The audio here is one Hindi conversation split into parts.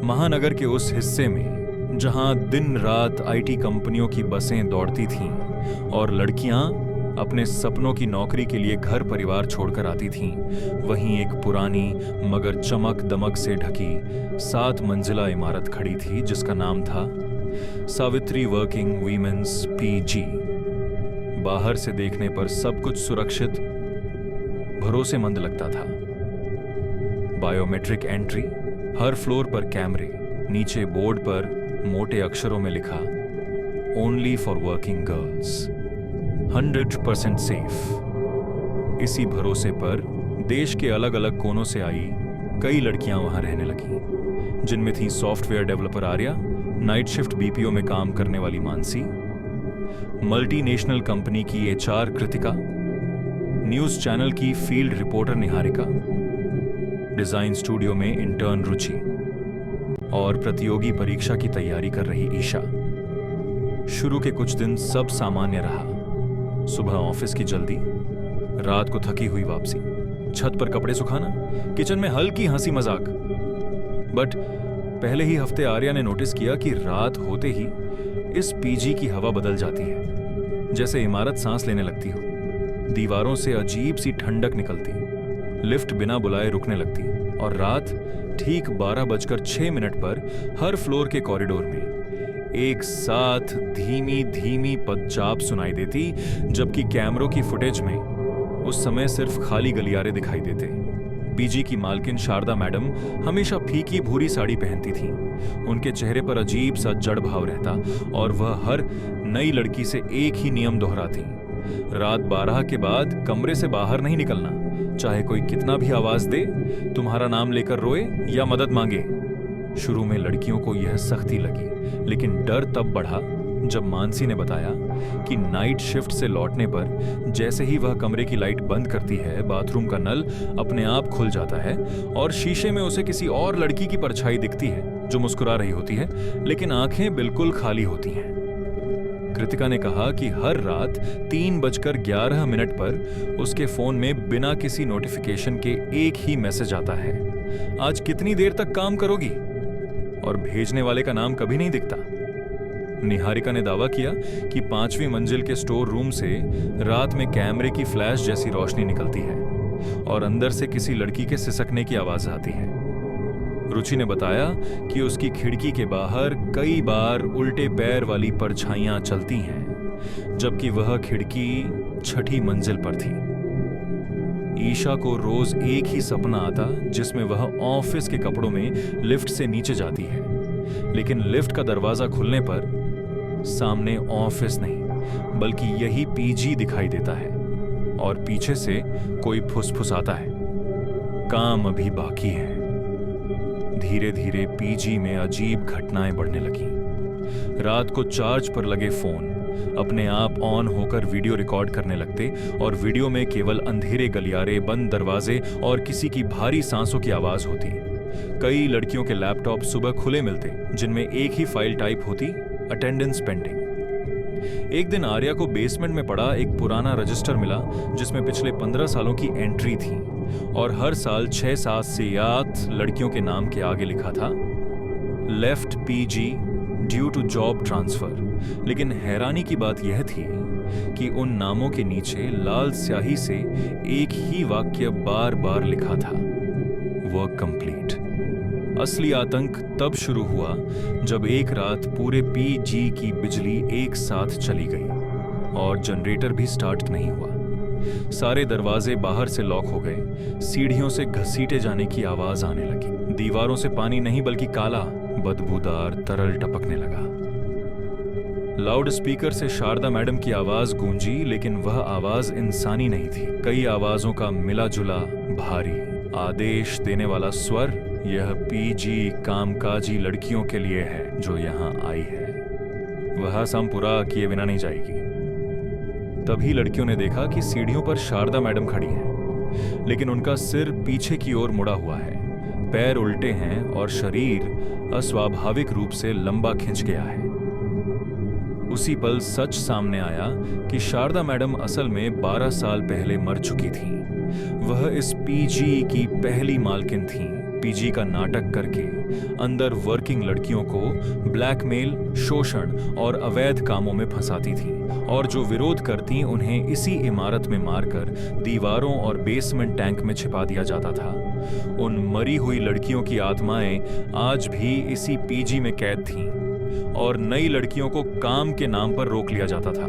महानगर के उस हिस्से में जहां दिन रात आईटी कंपनियों की बसें दौड़ती थीं और लड़कियां अपने सपनों की नौकरी के लिए घर परिवार छोड़कर आती थीं, वहीं एक पुरानी मगर चमक दमक से ढकी 7 मंजिला इमारत खड़ी थी जिसका नाम था सावित्री वर्किंग वीमेंस पीजी। बाहर से देखने पर सब कुछ सुरक्षित, भरोसेमंद लगता था। बायोमेट्रिक एंट्री, हर फ्लोर पर कैमरे, नीचे बोर्ड पर मोटे अक्षरों में लिखा only for working girls, 100% safe. इसी भरोसे पर देश के अलग अलग कोनों से आई कई लड़कियां वहां रहने लगीं, जिनमें थी software developer Arya, night shift BPO में काम करने वाली मानसी, मल्टीनेशनल कंपनी की एचआर कृतिका, न्यूज चैनल की field reporter Niharika, design studio में इंटर्न रुचि और प्रतियोगी परीक्षा की तैयारी कर रही ईशा। शुरू के कुछ दिन सब सामान्य रहा। सुबह ऑफिस की जल्दी, रात को थकी हुई वापसी, छत पर कपड़े सुखाना, किचन में हल्की हंसी मजाक। बट पहले ही हफ्ते आर्या ने नोटिस किया कि रात होते ही इस पीजी की हवा बदल जाती है, जैसे इमारत सांस लेने लगती हो। दीवारों से अजीब सी ठंडक निकलती, लिफ्ट बिना बुलाए रुकने लगती और रात ठीक 12:06 पर हर फ्लोर के कॉरिडोर में एक साथ धीमी धीमी पदचाप सुनाई देती, जबकि कैमरों की फुटेज में उस समय सिर्फ खाली गलियारे दिखाई देते। पीजी की मालकिन शारदा मैडम हमेशा फीकी भूरी साड़ी पहनती थीं। उनके चेहरे पर अजीब सा जड़ भाव रहता और वह हर नई लड़की से एक ही नियम दोहराती, रात 12 के बाद कमरे से बाहर नहीं निकलना, चाहे कोई कितना भी आवाज दे, तुम्हारा नाम लेकर रोए या मदद मांगे। शुरू में लड़कियों को यह सख्ती लगी, लेकिन डर तब बढ़ा जब मानसी ने बताया कि नाइट शिफ्ट से लौटने पर जैसे ही वह कमरे की लाइट बंद करती है, बाथरूम का नल अपने आप खुल जाता है और शीशे में उसे किसी और लड़की की परछाई दिखती है जो मुस्कुरा रही होती है, लेकिन आंखें बिल्कुल खाली होती हैं। कृतिका ने कहा कि हर रात 3:11 पर उसके फोन में बिना किसी नोटिफिकेशन के एक ही मैसेज आता है, आज कितनी देर तक काम करोगी, और भेजने वाले का नाम कभी नहीं दिखता। निहारिका ने दावा किया कि 5वीं मंजिल के स्टोर रूम से रात में कैमरे की फ्लैश जैसी रोशनी निकलती है और अंदर से किसी लड़की के सिसकने की आवाज आती है। रुचि ने बताया कि उसकी खिड़की के बाहर कई बार उल्टे पैर वाली परछाइयां चलती हैं, जबकि वह खिड़की 6ठी मंजिल पर थी। ईशा को रोज एक ही सपना आता जिसमें वह ऑफिस के कपड़ों में लिफ्ट से नीचे जाती है, लेकिन लिफ्ट का दरवाजा खुलने पर सामने ऑफिस नहीं बल्कि यही पीजी दिखाई देता है और पीछे से कोई फुसफुसाता है, काम अभी बाकी है। धीरे धीरे पीजी में अजीब घटनाएं बढ़ने लगी। रात को चार्ज पर लगे फोन अपने आप ऑन होकर वीडियो रिकॉर्ड करने लगते और वीडियो में केवल अंधेरे गलियारे, बंद दरवाजे और किसी की भारी सांसों की आवाज होती। कई लड़कियों के लैपटॉप सुबह खुले मिलते जिनमें एक ही फाइल टाइप होती, अटेंडेंस पेंडिंग। एक दिन आर्या को बेसमेंट में पड़ा एक पुराना रजिस्टर मिला जिसमें पिछले 15 सालों की एंट्री थी और हर साल 6, 7 से 8 लड़कियों के नाम के आगे लिखा था left PG due to job transfer. लेकिन हैरानी की बात यह थी कि उन नामों के नीचे लाल स्याही से एक ही वाक्य बार बार लिखा था, वर्क कंप्लीट। असली आतंक तब शुरू हुआ जब एक रात पूरे पीजी की बिजली एक साथ चली गई और जनरेटर भी स्टार्ट नहीं हुआ। सारे दरवाजे बाहर से लॉक हो गए, सीढ़ियों से घसीटे जाने की आवाज आने लगी, दीवारों से पानी नहीं बल्कि काला बदबूदार तरल टपकने लगा। लाउड स्पीकर से शारदा मैडम की आवाज गूंजी, लेकिन वह आवाज इंसानी नहीं थी। कई आवाजों का मिला जुला भारी आदेश देने वाला स्वर, यह पीजी कामकाजी लड़कियों के लिए है जो यहाँ आई है, वह सम पूरा किए बिना नहीं जाएगी। तभी लड़कियों ने देखा कि सीढ़ियों पर शारदा मैडम खड़ी हैं, लेकिन उनका सिर पीछे की ओर मुड़ा हुआ है, पैर उल्टे हैं और शरीर अस्वाभाविक रूप से लंबा खिंच गया है। उसी पल सच सामने आया कि शारदा मैडम असल में 12 साल पहले मर चुकी थीं। वह इस पीजी की पहली मालकिन थीं। पीजी का नाटक करके अंदर वर्किंग लड़कियों को ब्लैकमेल, शोषण और अवैध कामों में फंसाती थीं और जो विरोध करती उन्हें इसी इमारत में मारकर दीवारों और बेसमेंट टैंक में छिपा दिया जाता था। उन मरी हुई लड़कियों की आत्माएं आज भी इसी पीजी में कैद थीं और नई लड़कियों को काम के नाम पर रोक लिया जाता था।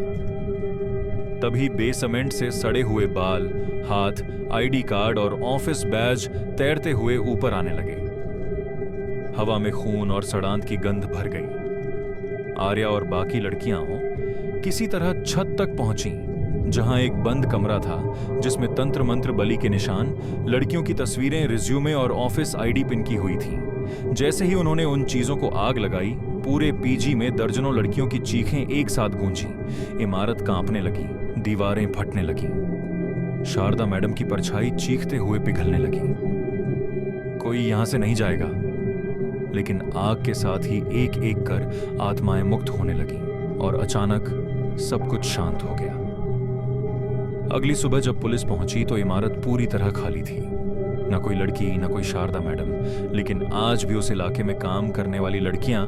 तभी बेसमेंट से सड़े हुए बाल, हाथ, आईडी कार्ड और ऑफिस बैज तैरते हुए ऊपर आने लगे। हवा में खून और सड़ांत की गंध भर गई। आर्या और बाकी लड़कियां किसी तरह छत तक पहुंची, जहां एक बंद कमरा था जिसमें तंत्र मंत्र बलि के निशान, लड़कियों की तस्वीरें, रिज्यूमे और ऑफिस आईडी पिन की हुई थी। जैसे ही उन्होंने उन चीजों को आग लगाई, पूरे पीजी में दर्जनों लड़कियों की चीखें एक साथ गूंजी। इमारत कांपने लगी, दीवारें फटने लगी। शारदा मैडम की परछाई चीखते हुए पिघलने लगी। कोई यहां से नहीं जाएगा। लेकिन आग के साथ ही एक एक कर आत्माएं मुक्त होने लगी और अचानक सब कुछ शांत हो गया। अगली सुबह जब पुलिस पहुंची तो इमारत पूरी तरह खाली थी। न कोई लड़की, न कोई शारदा मैडम। लेकिन आज भी उस इलाके में काम करने वाली लड़कियां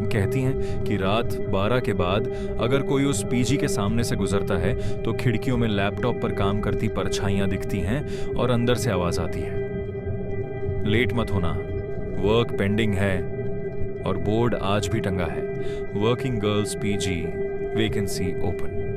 कहती हैं कि रात 12 के बाद अगर कोई उस पीजी के सामने से गुजरता है तो खिड़कियों में लैपटॉप पर काम करती परछाइयां दिखती हैं और अंदर से आवाज आती है, लेट मत होना, वर्क पेंडिंग है। और बोर्ड आज भी टंगा है, working girls PG, vacancy open.